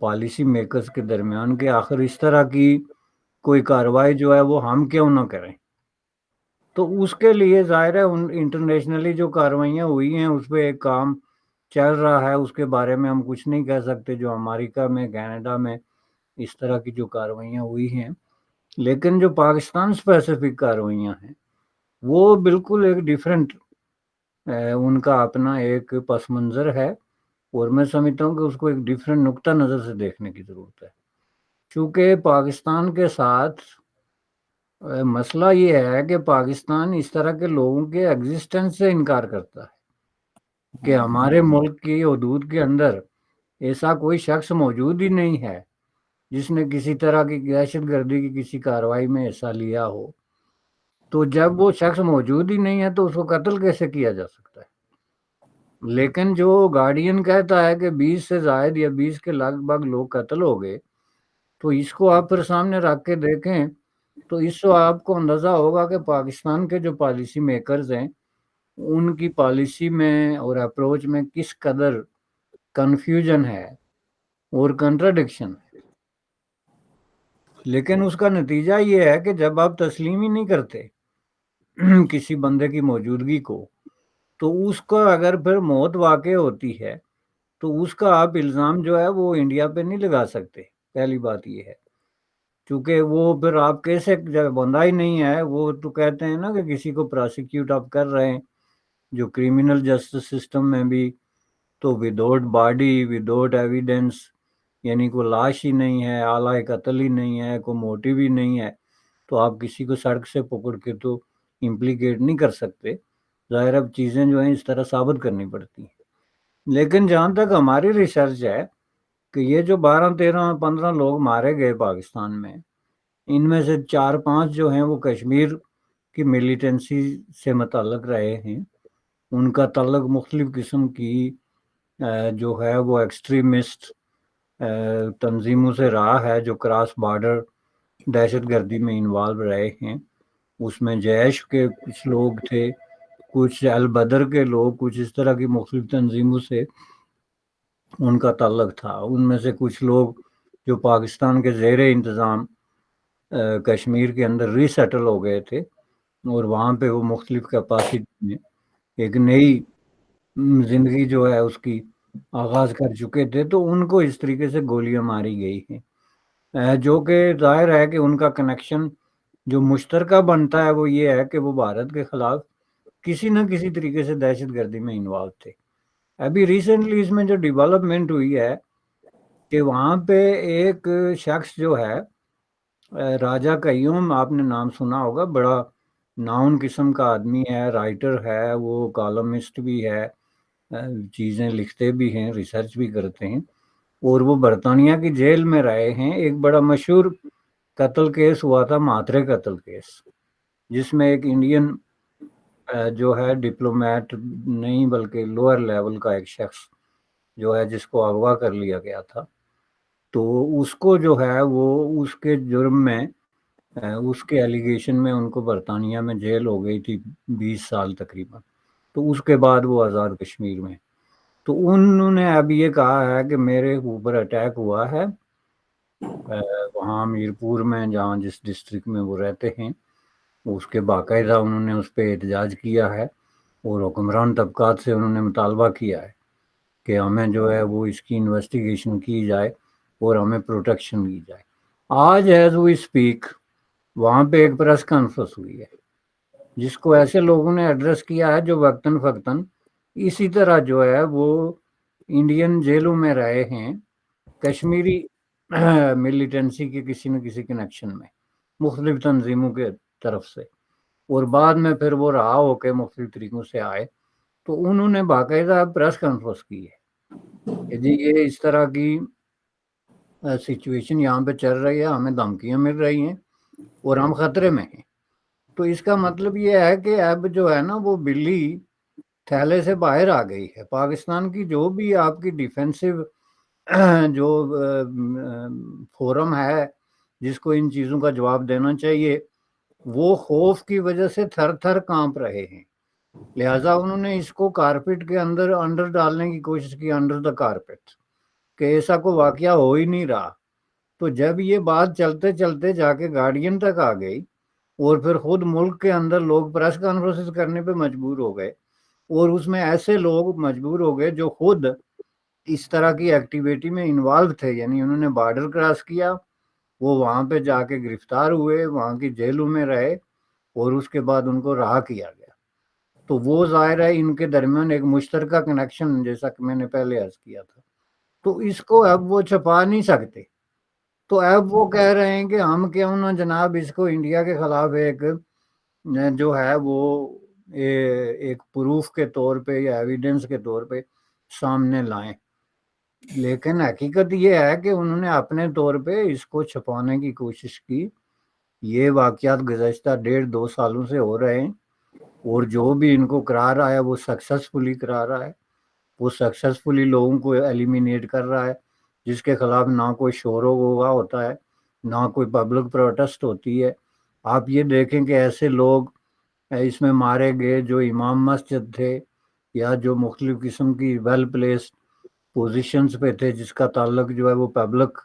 Policy makers کے درمیان کہ آخر اس طرح کی کوئی کارروائی جو ہے وہ ہم کیوں نہ کریں. تو اس کے لیے ظاہر ہے انٹرنیشنلی جو کارروائیاں ہوئی ہیں اس پہ ایک کام چل رہا ہے، اس کے بارے میں ہم کچھ نہیں کہہ سکتے جو امریکہ میں، کینیڈا میں اس طرح کی جو کارروائیاں ہوئی ہیں. لیکن جو پاکستان اسپیسیفک کارروائیاں ہیں وہ بالکل ایک ڈیفرنٹ، ان کا اپنا ایک پس منظر ہے، اور میں سمجھتا ہوں کہ اس کو ایک ڈیفرنٹ نقطہ نظر سے دیکھنے کی ضرورت ہے. چونکہ پاکستان کے ساتھ مسئلہ یہ ہے کہ پاکستان اس طرح کے لوگوں کے ایگزسٹنس سے انکار کرتا ہے کہ ہمارے ملک کی حدود کے اندر ایسا کوئی شخص موجود ہی نہیں ہے جس نے کسی طرح کی دہشت گردی کی کسی کارروائی میں حصہ لیا ہو. تو جب وہ شخص موجود ہی نہیں ہے تو اس کو قتل کیسے کیا جا سکتا ہے؟ لیکن جو گارڈین کہتا ہے کہ 20 سے زائد یا 20 کے لگ بھگ لوگ قتل ہو گئے، تو اس کو آپ پھر سامنے رکھ کے دیکھیں تو اس سے آپ کو اندازہ ہوگا کہ پاکستان کے جو پالیسی میکرز ہیں ان کی پالیسی میں اور اپروچ میں کس قدر کنفیوژن ہے اور کنٹراڈکشن ہے. لیکن اس کا نتیجہ یہ ہے کہ جب آپ تسلیم ہی نہیں کرتے کسی بندے کی موجودگی کو، تو اس کا اگر پھر موت واقع ہوتی ہے تو اس کا آپ الزام جو ہے وہ انڈیا پہ نہیں لگا سکتے. پہلی بات یہ ہے، چونکہ وہ پھر آپ کیسے، جب بندہ ہی نہیں ہے، وہ تو کہتے ہیں نا کہ کسی کو پراسیکیوٹ آپ کر رہے ہیں جو کرمنل جسٹس سسٹم میں بھی، تو وداؤٹ باڈی، وداؤٹ ایویڈنس، یعنی کوئی لاش ہی نہیں ہے، آلہ قتل ہی نہیں ہے، کوئی موٹیو ہی نہیں ہے، تو آپ کسی کو سڑک سے پکڑ کے تو امپلیکیٹ نہیں کر سکتے. ظاہر اب چیزیں جو ہیں اس طرح ثابت کرنی پڑتی ہیں. لیکن جہاں تک ہماری ریسرچ ہے کہ یہ جو 12 13 15 لوگ مارے گئے پاکستان میں، ان میں سے 4 5 جو ہیں وہ کشمیر کی ملیٹنسی سے متعلق رہے ہیں. ان کا تعلق مختلف قسم کی جو ہے وہ ایکسٹریمسٹ تنظیموں سے رہا ہے جو کراس بارڈر دہشت گردی میں انوالو رہے ہیں. اس میں جیش کے کچھ لوگ تھے، کچھ البدر کے لوگ، کچھ اس طرح کی مختلف تنظیموں سے ان کا تعلق تھا. ان میں سے کچھ لوگ جو پاکستان کے زیر انتظام کشمیر کے اندر ری سیٹل ہو گئے تھے اور وہاں پہ وہ مختلف کیپاسٹی میں ایک نئی زندگی جو ہے اس کی آغاز کر چکے تھے، تو ان کو اس طریقے سے گولیاں ماری گئی ہیں، جو کہ ظاہر ہے کہ ان کا کنیکشن جو مشترکہ بنتا ہے وہ یہ ہے کہ وہ بھارت کے خلاف کسی نہ کسی طریقے سے دہشت گردی میں انوالو تھے. ابھی ریسنٹلی اس میں جو ڈیولپمنٹ ہوئی ہے کہ وہاں پہ ایک شخص جو ہے راجہ قیوم، آپ نے نام سنا ہوگا، بڑا ناؤن قسم کا آدمی ہے، رائٹر ہے، وہ کالمسٹ بھی ہے، چیزیں لکھتے بھی ہیں، ریسرچ بھی کرتے ہیں، اور وہ برطانیہ کی جیل میں رہے ہیں. ایک بڑا مشہور قتل کیس ہوا تھا، ماترے قتل کیس، جس میں ایک انڈین جو ہے ڈپلومیٹ نہیں بلکہ لوئر لیول کا ایک شخص جو ہے جس کو اغوا کر لیا گیا تھا، تو اس کو جو ہے وہ اس کے جرم میں، اس کے ایلیگیشن میں ان کو برطانیہ میں جیل ہو گئی تھی 20 سال تقریباً. تو اس کے بعد وہ آزاد کشمیر میں. تو انہوں نے اب یہ کہا ہے کہ میرے اوپر اٹیک ہوا ہے وہاں میرپور میں، جہاں جس ڈسٹرکٹ میں وہ رہتے ہیں، اس کے باقاعدہ انہوں نے اس پہ احتجاج کیا ہے اور حکمران طبقات سے انہوں نے مطالبہ کیا ہے کہ ہمیں جو ہے وہ اس کی انویسٹیگیشن کی جائے اور ہمیں پروٹیکشن دی جائے. آج ایز وی اسپیک وہاں پہ ایک پریس کانفرنس ہوئی ہے جس کو ایسے لوگوں نے ایڈریس کیا ہے جو وقتاً فوقتاً اسی طرح جو ہے وہ انڈین جیلوں میں رہے ہیں کشمیری ملیٹنسی کے کسی نہ کسی کنیکشن میں مختلف تنظیموں کے طرف سے، اور بعد میں پھر وہ رہا ہو کے مختلف طریقوں سے آئے. تو انہوں نے باقاعدہ پریس کانفرنس کی ہے کہ جی یہ اس طرح کی سچویشن یہاں پہ چل رہی ہے، ہمیں دھمکیاں مل رہی ہیں اور ہم خطرے میں ہیں. تو اس کا مطلب یہ ہے کہ اب جو ہے نا وہ بلی تھیلے سے باہر آ گئی ہے. پاکستان کی جو بھی آپ کی ڈیفینسو جو فورم ہے جس کو ان چیزوں کا جواب دینا چاہیے، وہ خوف کی وجہ سے تھر تھر کانپ رہے ہیں. لہٰذا انہوں نے اس کو کارپیٹ کے اندر ڈالنے کی کوشش کی، انڈر دا کارپیٹ. کہ ایسا کوئی واقعہ ہو ہی نہیں رہا. تو جب یہ بات چلتے چلتے جا کے گارڈین تک آ گئی اور پھر خود ملک کے اندر لوگ پریس کانفرنس کرنے پہ مجبور ہو گئے، اور اس میں ایسے لوگ مجبور ہو گئے جو خود اس طرح کی ایکٹیویٹی میں انوالو تھے، یعنی انہوں نے بارڈر کراس کیا، وہ وہاں پہ جا کے گرفتار ہوئے، وہاں کی جیلوں میں رہے، اور اس کے بعد ان کو رہا کیا گیا. تو وہ ظاہر ہے ان کے درمیان ایک مشترکہ کنیکشن، جیسا کہ میں نے پہلے عرض کیا تھا. تو اس کو اب وہ چھپا نہیں سکتے. تو اب وہ کہہ رہے ہیں کہ ہم کیوں نہ جناب اس کو انڈیا کے خلاف ایک جو ہے وہ ایک پروف کے طور پہ یا ایویڈنس کے طور پہ سامنے لائیں. لیکن حقیقت یہ ہے کہ انہوں نے اپنے طور پہ اس کو چھپانے کی کوشش کی. یہ واقعات گزشتہ 1.5-2 سالوں سے ہو رہے ہیں، اور جو بھی ان کو کرا رہا ہے وہ سکسیسفلی کرا رہا ہے. وہ سکسیسفلی لوگوں کو ایلیمینیٹ کر رہا ہے، جس کے خلاف نہ کوئی شور و غوغا ہوتا ہے، نہ کوئی پبلک پروٹیسٹ ہوتی ہے. آپ یہ دیکھیں کہ ایسے لوگ اس میں مارے گئے جو امام مسجد تھے یا جو مختلف قسم کی ویل پلیسڈ پوزیشنز پہ تھے، جس کا تعلق جو ہے وہ پبلک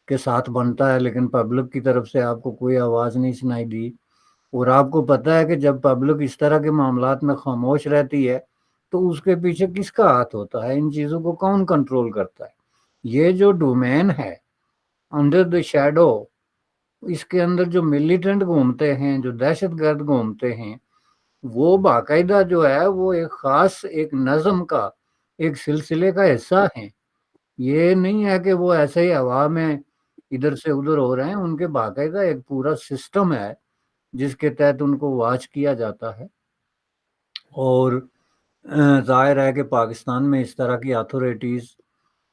کے ساتھ بنتا ہے، لیکن پبلک کی طرف سے آپ کو کوئی آواز نہیں سنائی دی. اور آپ کو پتہ ہے کہ جب پبلک اس طرح کے معاملات میں خاموش رہتی ہے تو اس کے پیچھے کس کا ہاتھ ہوتا ہے؟ ان چیزوں کو کون کنٹرول کرتا ہے؟ یہ جو ڈومین ہے انڈر دی شیڈو، اس کے اندر جو ملیٹنٹ گھومتے ہیں، جو دہشت گرد گھومتے ہیں، وہ باقاعدہ جو ہے وہ ایک خاص ایک نظم کا ایک سلسلے کا حصہ ہیں. یہ نہیں ہے کہ وہ ایسے ہی ہوا میں ادھر سے ادھر ہو رہے ہیں. ان کے باقاعدہ ایک پورا سسٹم ہے جس کے تحت ان کو واچ کیا جاتا ہے. اور ظاہر ہے کہ پاکستان میں اس طرح کی اتھارٹیز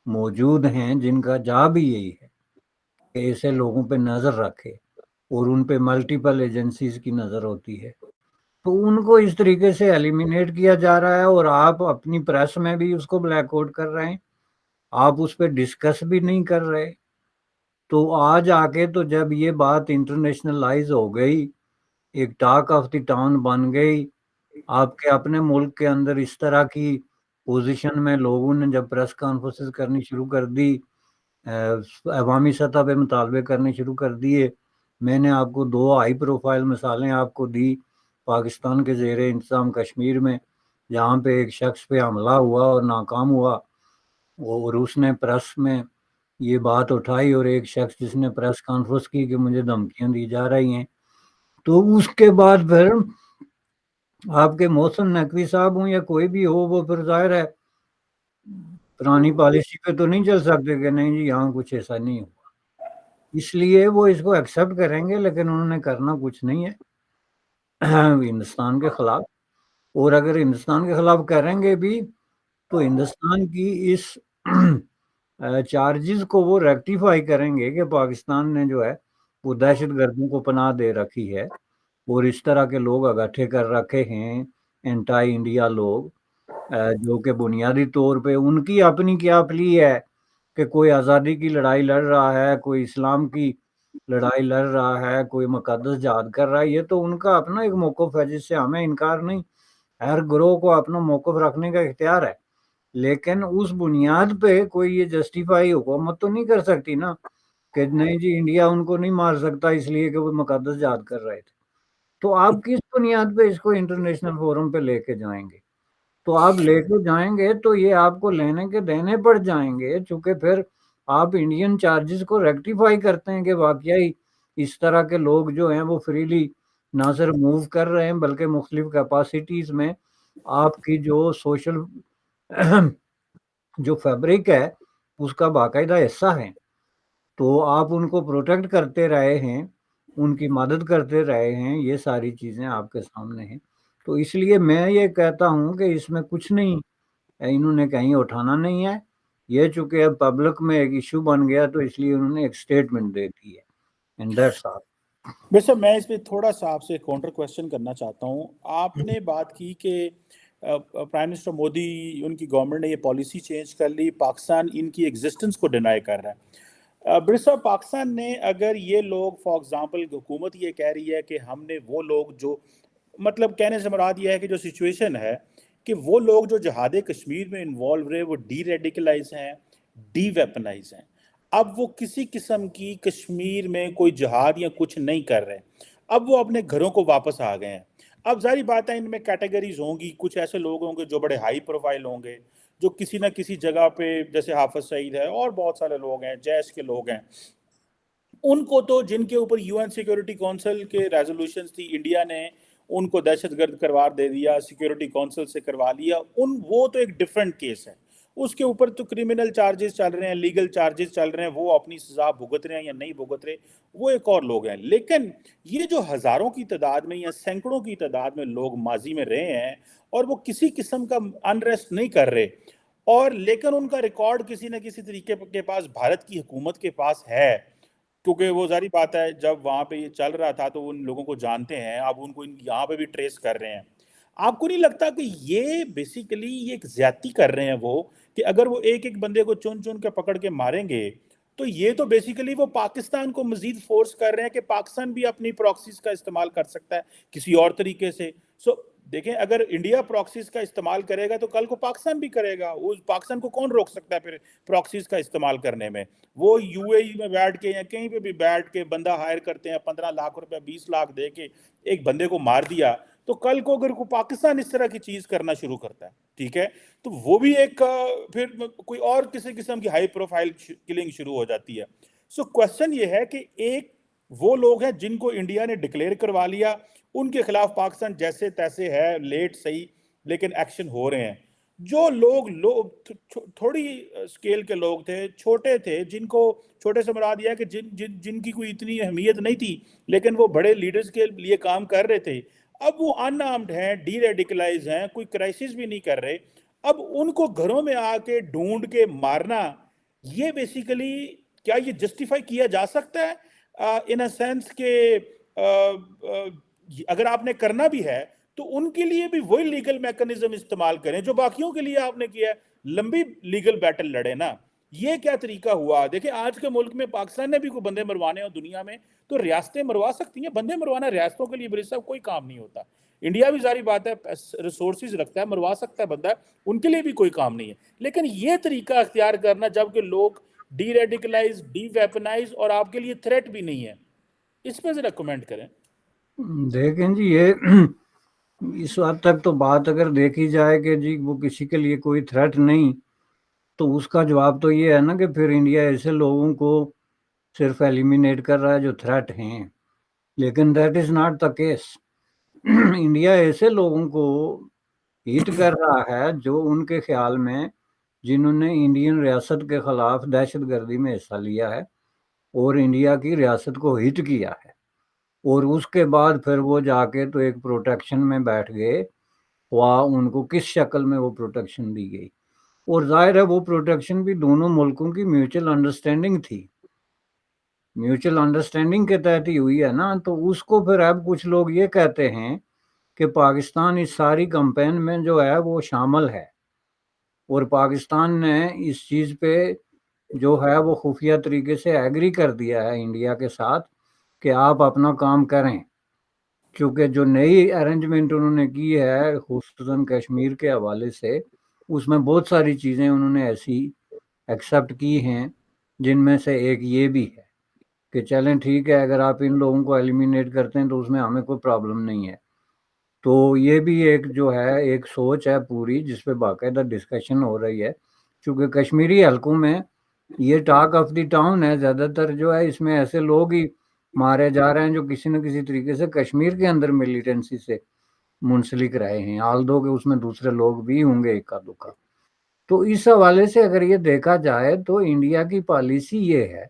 موجود ہیں جن کا جاب بھی یہی ہے کہ ایسے لوگوں پہ نظر رکھے، اور ان پہ ملٹیپل ایجنسیز کی نظر ہوتی ہے. تو ان کو اس طریقے سے ایلیمینیٹ کیا جا رہا ہے، اور آپ اپنی پریس میں بھی اس کو بلیک آؤٹ کر رہے ہیں، آپ اس پہ ڈسکس بھی نہیں کر رہے. تو آج آ کے تو جب یہ بات انٹرنیشنلائز ہو گئی، ایک ٹاک آف دی ٹاؤن بن گئی، آپ کے اپنے ملک کے اندر اس طرح کی پوزیشن میں لوگوں نے جب پریس کانفرنس کرنی شروع کر دی، عوامی سطح پہ مطالبے کرنے شروع کر دیے. میں نے آپ کو 2 ہائی پروفائل مثالیں آپ کو دی پاکستان کے زیر انتظام کشمیر میں، جہاں پہ ایک شخص پہ حملہ ہوا اور ناکام ہوا، اور اس نے پریس میں یہ بات اٹھائی، اور ایک شخص جس نے پریس کانفرنس کی کہ مجھے دھمکیاں دی جا رہی ہیں. تو اس کے بعد پھر آپ کے محسن نقوی صاحب ہوں یا کوئی بھی ہو، وہ پھر ظاہر ہے پرانی پالیسی پہ تو نہیں چل سکتے کہ نہیں جی یہاں کچھ ایسا نہیں ہوا. اس لیے وہ اس کو ایکسیپٹ کریں گے، لیکن انہوں نے کرنا کچھ نہیں ہے ہندوستان کے خلاف. اور اگر ہندوستان کے خلاف کریں گے بھی تو ہندوستان کی اس چارجز کو وہ ریکٹیفائی کریں گے کہ پاکستان نے جو ہے وہ دہشت گردوں کو پناہ دے رکھی ہے، اور اس طرح کے لوگ اکٹھے کر رکھے ہیں اینٹائی انڈیا لوگ، جو کہ بنیادی طور پہ ان کی اپنی کیا پلی ہے کہ کوئی آزادی کی لڑائی لڑ رہا ہے، کوئی اسلام کی لڑائی لڑ رہا ہے، کوئی مقدس جہاد کر رہا ہے. یہ تو ان کا اپنا ایک موقف ہے جس سے ہمیں انکار نہیں. ہر گروہ کو اپنا موقف رکھنے کا اختیار ہے، لیکن اس بنیاد پہ کوئی یہ جسٹیفائی حکومت تو نہیں کر سکتی نا کہ نہیں جی انڈیا ان کو نہیں مار سکتا اس لیے کہ وہ مقدس جہاد کر رہے تھے. تو آپ کس بنیاد پہ اس کو انٹرنیشنل فورم پہ لے کے جائیں گے؟ تو آپ لے کے جائیں گے تو یہ آپ کو لینے کے دینے پڑ جائیں گے، چونکہ پھر آپ انڈین چارجز کو ریکٹیفائی کرتے ہیں کہ واقعی اس طرح کے لوگ جو ہیں وہ فریلی نہ صرف موو کر رہے ہیں بلکہ مختلف کیپاسٹیز میں آپ کی جو سوشل جو فیبرک ہے اس کا باقاعدہ حصہ ہے. تو آپ ان کو پروٹیکٹ کرتے رہے ہیں، ان کی مدد کرتے رہے ہیں، یہ ساری چیزیں آپ کے سامنے ہیں. تو اس لیے میں یہ کہتا ہوں کہ اس میں کچھ نہیں انہوں نے کہیں اٹھانا نہیں ہے. یہ چونکہ اب پبلک میں ایک ایشو بن گیا تو اس لیے انہوں نے ایک سٹیٹمنٹ دے دی ہے. And that's all. ویسے میں اس پہ تھوڑا سا آپ سے کاؤنٹر کوشچن کرنا چاہتا ہوں. آپ نے بات کی کہ پرائم منسٹر مودی ان کی گورنمنٹ نے یہ پالیسی چینج کر لی، پاکستان ان کی ایگزسٹنس کو ڈینائی کر رہا ہے. برٹش صاحب، پاکستان نے اگر یہ لوگ فار ایگزامپل حکومت یہ کہہ رہی ہے کہ ہم نے وہ لوگ جو مطلب کہنے سے مراد یہ ہے کہ جو سچویشن ہے کہ وہ لوگ جو جہاد کشمیر میں انوالو رہے وہ ڈی ریڈیکلائز ہیں، ڈی ویپنائز ہیں. اب وہ کسی قسم کی کشمیر میں کوئی جہاد یا کچھ نہیں کر رہے. اب وہ اپنے گھروں کو واپس آ گئے ہیں. اب ظاہری بات ہے ان میں کیٹیگریز ہوں گی. کچھ ایسے لوگ ہوں گے جو بڑے ہائی پروفائل ہوں گے, جو کسی نہ کسی جگہ پہ, جیسے حافظ سعید ہے اور بہت سارے لوگ ہیں, جیش کے لوگ ہیں, ان کو تو جن کے اوپر یو این سیکیورٹی کونسل کے ریزولوشنز تھی, انڈیا نے ان کو دہشت گرد قرار دے دیا, سیکیورٹی کونسل سے کروا لیا, وہ تو ایک ڈیفرنٹ کیس ہے. اس کے اوپر تو کرمنل چارجز چل رہے ہیں, لیگل چارجز چل رہے ہیں, وہ اپنی سزا بھگت رہے ہیں یا نہیں بھگت رہے, وہ ایک اور لوگ ہیں. لیکن یہ جو ہزاروں کی تعداد میں یا سینکڑوں کی تعداد میں لوگ ماضی میں رہے ہیں اور وہ کسی قسم کا انریسٹ نہیں کر رہے, اور لیکن ان کا ریکارڈ کسی نہ کسی طریقے کے پاس بھارت کی حکومت کے پاس ہے, کیونکہ وہ ظاہری بات ہے جب وہاں پہ یہ چل رہا تھا تو ان لوگوں کو جانتے ہیں, اب ان کو یہاں پہ بھی ٹریس کر رہے ہیں. آپ کو نہیں لگتا کہ یہ بیسیکلی یہ ایک زیادتی کر رہے ہیں وہ, کہ اگر وہ ایک ایک بندے کو چن چن کے پکڑ کے ماریں گے تو یہ تو بیسیکلی وہ پاکستان کو مزید فورس کر رہے ہیں کہ پاکستان بھی اپنی پراکسیز کا استعمال کر سکتا ہے کسی اور طریقے سے. دیکھیں اگر انڈیا پراکسیز کا استعمال کرے گا تو کل کو پاکستان بھی کرے گا. اس پاکستان کو کون روک سکتا ہے پھر پراکسیز کا استعمال کرنے میں؟ وہ یو اے ای میں بیٹھ کے یا کہیں پہ بھی بیٹھ کے بندہ ہائر کرتے ہیں, 15 لاکھ روپے 20 لاکھ دے کے ایک بندے کو مار دیا, تو کل کو اگر پاکستان اس طرح کی چیز کرنا شروع کرتا ہے, ٹھیک ہے, تو وہ بھی ایک پھر کوئی اور کسی قسم کی ہائی پروفائل کلنگ شروع ہو جاتی ہے. سو کوشچن یہ ہے کہ ایک وہ لوگ ہیں جن کو انڈیا نے ڈکلیئر کروا لیا, ان کے خلاف پاکستان جیسے تیسے ہے, لیٹ صحیح لیکن ایکشن ہو رہے ہیں. جو لوگ تھوڑی سکیل کے لوگ تھے, چھوٹے تھے, جن کو چھوٹے سے مراد یہ ہے کہ جن کی کوئی اتنی اہمیت نہیں تھی لیکن وہ بڑے لیڈرز کے لیے کام کر رہے تھے, اب وہ ان آرمڈ ہیں, ڈی ریڈیکلائز ہیں, کوئی کرائسس بھی نہیں کر رہے. اب ان کو گھروں میں آ کے ڈھونڈ کے مارنا, یہ بیسیکلی کیا یہ جسٹیفائی کیا جا سکتا ہے ان اے سینس کہ اگر آپ نے کرنا بھی ہے تو ان کے لیے بھی وہی لیگل میکنزم استعمال کریں جو باقیوں کے لیے آپ نے کیا ہے, لمبی لیگل بیٹل لڑے نا. یہ کیا طریقہ ہوا؟ دیکھیں آج کے ملک میں پاکستان نے بھی کوئی بندے مروانے ہو دنیا میں تو ریاستیں مروا سکتی ہیں, بندے مروانا ریاستوں کے لیے صاحب کوئی کام نہیں ہوتا. انڈیا بھی ظاہری بات ہے ریسورسز رکھتا ہے, مروا سکتا ہے بندہ, ان کے لیے بھی کوئی کام نہیں ہے. لیکن یہ طریقہ اختیار کرنا جبکہ لوگ ڈی ریڈیکلائز, ڈی ویپنائز اور آپ کے لیے تھریٹ بھی نہیں ہے, اس پہ ذرا کمنٹ کریں. دیکھیں جی, یہ اس وقت تک تو بات اگر دیکھی جائے کہ جی وہ کسی کے لیے کوئی تھریٹ نہیں, تو اس کا جواب تو یہ ہے نا کہ پھر انڈیا ایسے لوگوں کو صرف ایلیمینیٹ کر رہا ہے جو تھریٹ ہیں, لیکن that is not the case. India ایسے لوگوں کو ہیٹ کر رہا ہے جو ان کے خیال میں جنہوں نے انڈین ریاست کے خلاف دہشت گردی میں حصہ لیا ہے اور انڈیا کی ریاست کو ہٹ کیا ہے, اور اس کے بعد پھر وہ جا کے تو ایک پروٹیکشن میں بیٹھ گئے, وہاں ان کو کس شکل میں وہ پروٹیکشن دی گئی, اور ظاہر ہے وہ پروٹیکشن بھی دونوں ملکوں کی میوچل انڈرسٹینڈنگ تھی, میوچل انڈرسٹینڈنگ کے تحت ہی ہوئی ہے نا. تو اس کو پھر اب کچھ لوگ یہ کہتے ہیں کہ پاکستان اس ساری کمپین میں جو ہے وہ شامل ہے, اور پاکستان نے اس چیز پہ جو ہے وہ خفیہ طریقے سے ایگری کر دیا ہے انڈیا کے ساتھ کہ آپ اپنا کام کریں, کیونکہ جو نئی ارینجمنٹ انہوں نے کی ہے خصوصاً کشمیر کے حوالے سے, اس میں بہت ساری چیزیں انہوں نے ایسی ایکسیپٹ کی ہیں جن میں سے ایک یہ بھی ہے کہ چلیں ٹھیک ہے اگر آپ ان لوگوں کو ایلیمینیٹ کرتے ہیں تو اس میں ہمیں کوئی پرابلم نہیں ہے. تو یہ بھی ایک جو ہے ایک سوچ ہے پوری جس پہ باقاعدہ ڈسکشن ہو رہی ہے, چونکہ کشمیری حلقوں میں یہ ٹاک آف دی ٹاؤن ہے زیادہ تر جو ہے, اس میں ایسے لوگ ہی مارے جا رہے ہیں جو کسی نہ کسی طریقے سے کشمیر کے اندر ملیٹنسی سے منسلک رہے ہیں, آلدو کہ اس میں دوسرے لوگ بھی ہوں گے اکا دکا. تو اس حوالے سے اگر یہ دیکھا جائے تو انڈیا کی پالیسی یہ ہے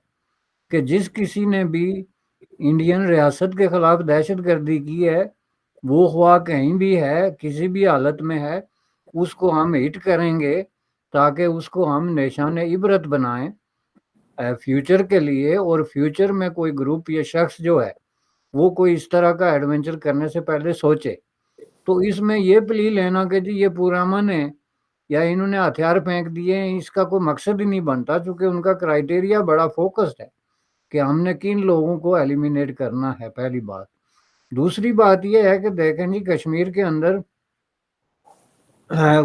کہ جس کسی نے بھی انڈین ریاست کے خلاف دہشت گردی کی ہے وہ خواہ کہیں بھی ہے کسی بھی حالت میں ہے, اس کو ہم ہٹ کریں گے تاکہ اس کو ہم نشان عبرت بنائیں فیوچر کے لیے, اور فیوچر میں کوئی گروپ یا شخص جو ہے وہ کوئی اس طرح کا ایڈونچر کرنے سے پہلے سوچے. تو اس میں یہ پلی لینا کہ جی یہ پورا من ہے یا انہوں نے ہتھیار پھینک دیے ہیں, اس کا کوئی مقصد ہی نہیں بنتا, چونکہ ان کا کرائیٹیریا بڑا فوکسڈ ہے کہ ہم نے کن لوگوں کو ایلیمینیٹ کرنا ہے, پہلی بات. دوسری بات یہ ہے کہ دیکھیں جی کشمیر کے اندر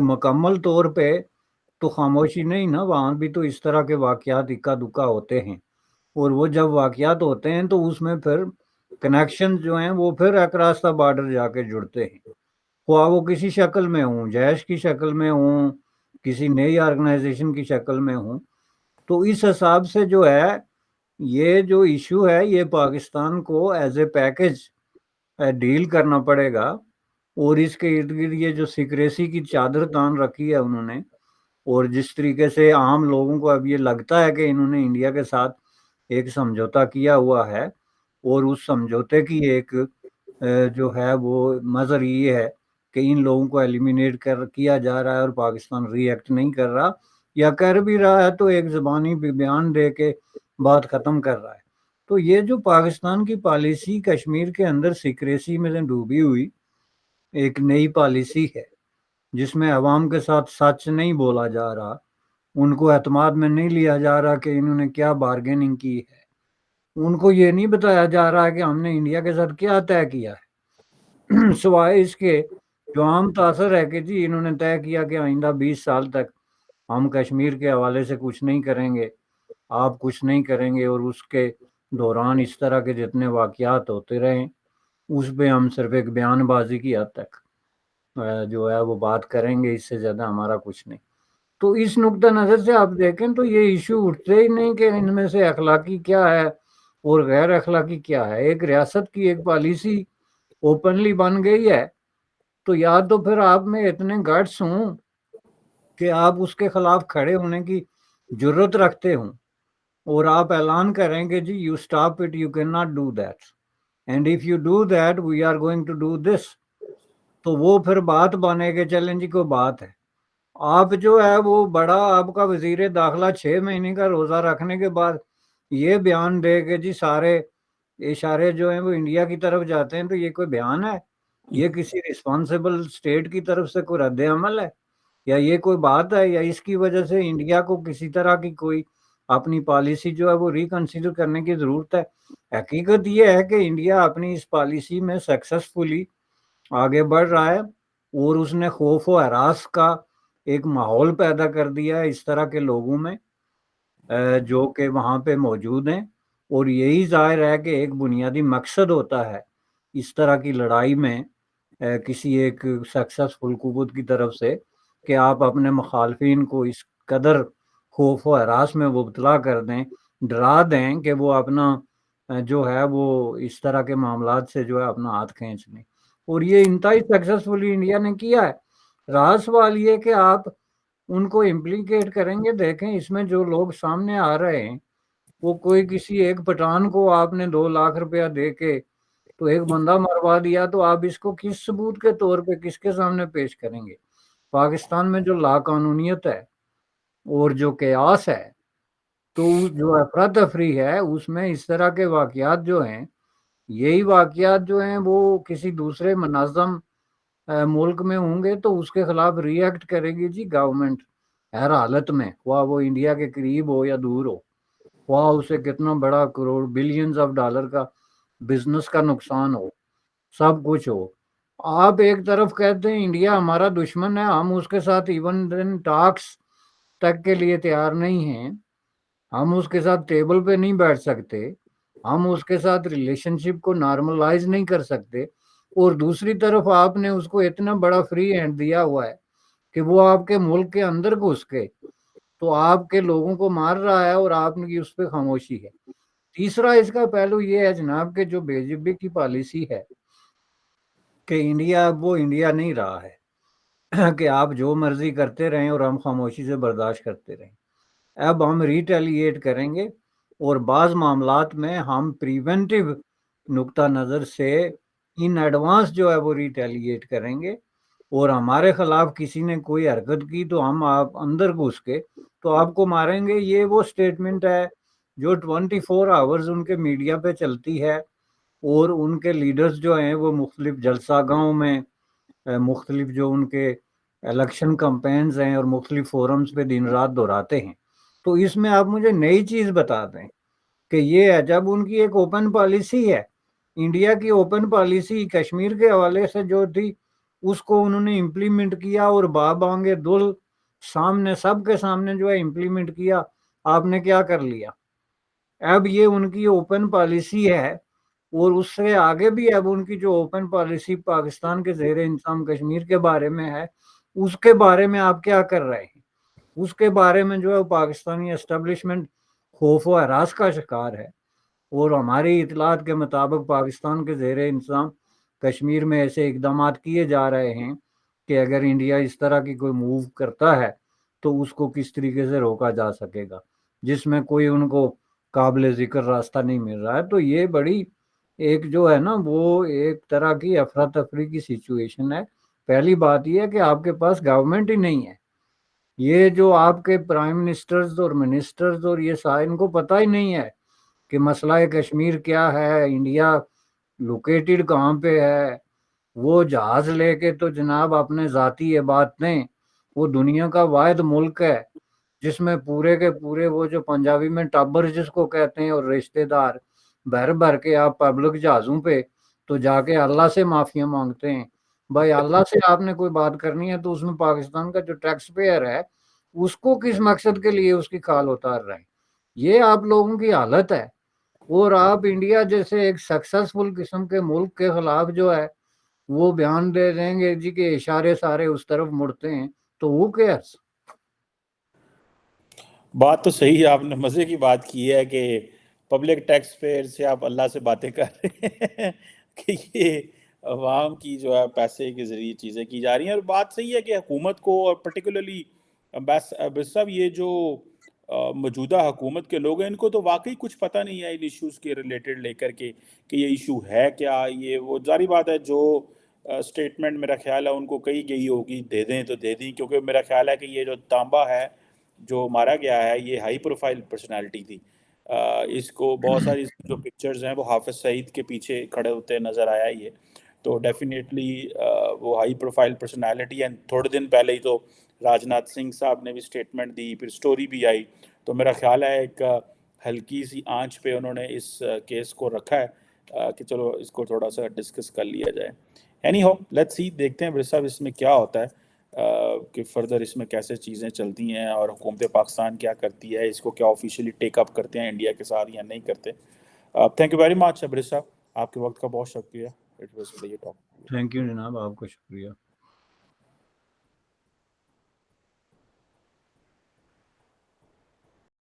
مکمل طور پہ تو خاموشی نہیں نا، وہاں بھی تو اس طرح کے واقعات اکا دکا ہوتے ہیں، اور وہ جب واقعات ہوتے ہیں تو اس میں پھر کنیکشن جو ہیں وہ پھر اکراس دا بارڈر جا کے جڑتے ہیں، خواہ وہ کسی شکل میں ہوں، جیش کی شکل میں ہوں، کسی نئی آرگنائزیشن کی شکل میں ہوں۔ تو اس حساب سے جو ہے یہ جو ایشو ہے یہ پاکستان کو ایز اے پیکج ڈیل کرنا پڑے گا، اور اس کے ارد گرد یہ جو سیکریسی کی چادر تان رکھی ہے انہوں نے، اور جس طریقے سے عام لوگوں کو اب یہ لگتا ہے کہ انہوں نے انڈیا کے ساتھ ایک سمجھوتا کیا ہوا ہے، اور اس سمجھوتے کی ایک جو ہے وہ مظہر یہ ہے کہ ان لوگوں کو ایلیمینیٹ کیا جا رہا ہے، اور پاکستان ری ایکٹ نہیں کر رہا، یا کر بھی رہا ہے تو ایک زبانی بیان دے کے بات ختم کر رہا ہے۔ تو یہ جو پاکستان کی پالیسی کشمیر کے اندر سیکریسی میں ڈوبی ہوئی ایک نئی پالیسی ہے، جس میں عوام کے ساتھ سچ نہیں بولا جا رہا، ان کو اعتماد میں نہیں لیا جا رہا کہ انہوں نے کیا بارگیننگ کی ہے، ان کو یہ نہیں بتایا جا رہا کہ ہم نے انڈیا کے ساتھ کیا طے کیا ہے، سوائے اس کے جو عام تاثر ہے کہ جی انہوں نے طے کیا کہ آئندہ 20 سال تک ہم کشمیر کے حوالے سے کچھ نہیں کریں گے، آپ کچھ نہیں کریں گے، اور اس کے دوران اس طرح کے جتنے واقعات ہوتے رہیں اس پہ ہم صرف ایک بیان بازی کی حد تک جو ہے وہ بات کریں گے، اس سے زیادہ ہمارا کچھ نہیں۔ تو اس نقطہ نظر سے آپ دیکھیں تو یہ ایشو اٹھتے ہی نہیں کہ ان میں سے اخلاقی کیا ہے اور غیر اخلاقی کیا ہے۔ ایک ریاست کی ایک پالیسی اوپنلی بن گئی ہے، تو یا تو پھر آپ میں اتنے گٹس ہوں کہ آپ اس کے خلاف کھڑے ہونے کی جرت رکھتے ہوں، اور آپ اعلان کریں کہ جی you stop it, you can not do that, and if you do that we are going to do this, تو وہ پھر بات بنے کہ چلیں جی کوئی بات ہے۔ آپ جو ہے وہ بڑا آپ کا وزیر داخلہ 6 مہینے کا روزہ رکھنے کے بعد یہ بیان دے کہ جی سارے اشارے جو ہیں وہ انڈیا کی طرف جاتے ہیں، تو یہ کوئی بیان ہے؟ یہ کسی رسپانسیبل اسٹیٹ کی طرف سے کوئی رد عمل ہے، یا یہ کوئی بات ہے، یا اس کی وجہ سے انڈیا کو کسی طرح کی کوئی اپنی پالیسی جو ہے وہ ریکنسیڈر کرنے کی ضرورت ہے؟ حقیقت یہ ہے کہ انڈیا اپنی اس پالیسی میں سکسیسفلی آگے بڑھ رہا ہے، اور اس نے خوف و ہراس کا ایک ماحول پیدا کر دیا ہے اس طرح کے لوگوں میں جو کہ وہاں پہ موجود ہیں، اور یہی ظاہر ہے کہ ایک بنیادی مقصد ہوتا ہے اس طرح کی لڑائی میں کسی ایک سکسیسفل قوت کی طرف سے کہ آپ اپنے مخالفین کو اس قدر خوف و ہراس میں مبتلا کر دیں، ڈرا دیں کہ وہ اپنا جو ہے وہ اس طرح کے معاملات سے جو ہے اپنا ہاتھ کھینچ لیں، اور یہ انتہائی سکسیسفلی انڈیا نے کیا ہے۔ رہا سوال یہ کہ آپ ان کو امپلیکیٹ کریں گے۔ دیکھیں اس میں جو لوگ سامنے آ رہے ہیں وہ کوئی کسی ایک پٹھان کو آپ نے 2 لاکھ روپیہ دے کے تو ایک بندہ مروا دیا، تو آپ اس کو کس ثبوت کے طور پہ کس کے سامنے پیش کریں گے؟ پاکستان میں جو لا قانونیت ہے اور جو قیاس ہے، تو جو افراتفری ہے اس میں اس طرح کے واقعات جو ہیں، یہی واقعات جو ہیں وہ کسی دوسرے منظم ملک میں ہوں گے تو اس کے خلاف ری ایکٹ کرے گی جی گورنمنٹ، ہر حالت میں، خواہ وہ انڈیا کے قریب ہو یا دور ہو، خواہ اسے کتنا بڑا کروڑ بلینز آف ڈالر کا بزنس کا نقصان ہو، سب کچھ ہو۔ آپ ایک طرف کہتے ہیں انڈیا ہمارا دشمن ہے، ہم اس کے ساتھ ایون ٹاکس تک کے لیے تیار نہیں ہیں، ہم اس کے ساتھ ٹیبل پہ نہیں بیٹھ سکتے، ہم اس کے ساتھ ریلیشن شپ کو نارملائز نہیں کر سکتے، اور دوسری طرف آپ نے اس کو اتنا بڑا فری ہینڈ دیا ہوا ہے کہ وہ آپ کے ملک کے اندر گھس کے تو آپ کے لوگوں کو مار رہا ہے، اور آپ کی اس پہ خاموشی ہے۔ تیسرا اس کا پہلو یہ ہے جناب کہ جو بے جبی کی پالیسی ہے کہ انڈیا اب وہ انڈیا نہیں رہا ہے کہ آپ جو مرضی کرتے رہیں اور ہم خاموشی سے برداشت کرتے رہیں۔ اب ہم ریٹیلیٹ کریں گے، اور بعض معاملات میں ہم پریونٹیو نقطہ نظر سے ان ایڈوانس جو ہے وہ ریٹیلیٹ کریں گے، اور ہمارے خلاف کسی نے کوئی حرکت کی تو ہم آپ اندر گھس کے تو آپ کو ماریں گے۔ یہ وہ سٹیٹمنٹ ہے جو 24 آورز ان کے میڈیا پہ چلتی ہے، اور ان کے لیڈرز جو ہیں وہ مختلف جلسہ گاہوں میں مختلف جو ان کے الیکشن کمپینز ہیں اور مختلف فورمز پہ دن رات دہراتے ہیں۔ تو اس میں آپ مجھے نئی چیز بتا دیں کہ یہ ہے جب ان کی ایک اوپن پالیسی ہے، انڈیا کی اوپن پالیسی کشمیر کے حوالے سے جو تھی اس کو انہوں نے امپلیمنٹ کیا، اور باب آنگے دل سامنے سب کے سامنے جو ہے امپلیمنٹ کیا، آپ نے کیا کر لیا؟ اب یہ ان کی اوپن پالیسی ہے، اور اس سے آگے بھی اب ان کی جو اوپن پالیسی پاکستان کے زیر انتظام کشمیر کے بارے میں ہے، اس کے بارے میں آپ کیا کر رہے ہیں؟ اس کے بارے میں جو ہے پاکستانی اسٹیبلشمنٹ خوف و ہراس کا شکار ہے، اور ہماری اطلاعات کے مطابق پاکستان کے زیر انتظام کشمیر میں ایسے اقدامات کیے جا رہے ہیں کہ اگر انڈیا اس طرح کی کوئی موو کرتا ہے تو اس کو کس طریقے سے روکا جا سکے گا، جس میں کوئی ان کو قابل ذکر راستہ نہیں مل رہا ہے۔ تو یہ بڑی ایک جو ہے نا وہ ایک طرح کی افراتفری کی سچویشن ہے۔ پہلی بات یہ ہے کہ آپ کے پاس گورنمنٹ ہی نہیں ہے، یہ جو آپ کے پرائم منسٹرز اور منسٹرز اور یہ سارے ان کو پتہ ہی نہیں ہے کہ مسئلہ کشمیر کیا ہے، انڈیا لوکیٹڈ کہاں پہ ہے۔ وہ جہاز لے کے تو جناب اپنے ذاتی عبادتیں، وہ دنیا کا واحد ملک ہے جس میں پورے کے پورے وہ جو پنجابی میں ٹبر جس کو کہتے ہیں اور رشتہ دار بھر بھر کے آپ پبلک جہازوں پہ تو جا کے اللہ سے معافیاں مانگتے ہیں۔ بھائی اللہ سے آپ نے کوئی بات کرنی ہے تو اس میں پاکستان کا جو ٹیکس پیئر ہے اس کو کس مقصد کے لیے اس کی کھال اتار رہے ہیں؟ یہ آپ لوگوں کی حالت ہے، اور آپ انڈیا جیسے ایک سکسیسفل قسم کے ملک کے خلاف جو ہے وہ بیان دے دیں گے جی کہ اشارے سارے اس طرف مڑتے ہیں، تو وہ کیئرس؟ بات تو صحیح ہے، آپ نے مزے کی بات کی ہے کہ پبلک ٹیکس پیئر سے آپ اللہ سے باتیں کر رہے ہیں کہ یہ عوام کی جو ہے پیسے کے ذریعے چیزیں کی جا رہی ہیں۔ اور بات صحیح ہے کہ حکومت کو، اور پرٹیکولرلی صاحب یہ جو موجودہ حکومت کے لوگ ہیں ان کو تو واقعی کچھ پتہ نہیں ہے ان ایشوز کے ریلیٹڈ لے کر کے کہ یہ ایشو ہے کیا۔ یہ وہ ظاہری بات ہے جو اسٹیٹمنٹ میرا خیال ہے ان کو کہی گئی ہوگی دے دیں تو دے دیں، کیونکہ میرا خیال ہے کہ یہ جو تانبا ہے جو مارا گیا ہے یہ ہائی پروفائل پرسنالٹی تھی۔ اس کو بہت ساری جو پکچرز ہیں وہ حافظ سعید کے پیچھے کھڑے ہوتے نظر آیا یہ، تو ڈیفینیٹلی وہ ہائی پروفائل پرسنالٹی ہے۔ تھوڑے دن پہلے ہی تو راج ناتھ سنگھ صاحب نے بھی سٹیٹمنٹ دی، پھر سٹوری بھی آئی، تو میرا خیال ہے ایک ہلکی سی آنچ پہ انہوں نے اس کیس کو رکھا ہے کہ چلو اس کو تھوڑا سا ڈسکس کر لیا جائے۔ اینی ہو لیٹس سی، دیکھتے ہیں برس صاحب اس میں کیا ہوتا ہے کہ فردر اس میں کیسے چیزیں چلتی ہیں اور حکومت پاکستان کیا کرتی ہے، اس کو کیا آفیشیلی ٹیک اپ کرتے ہیں انڈیا کے ساتھ یا نہیں کرتے۔ تھینک یو ویری مچ برس صاحب، آپ کے وقت کا بہت شکریہ۔ It was talk. Thank you جناب، آپ کا شکریہ۔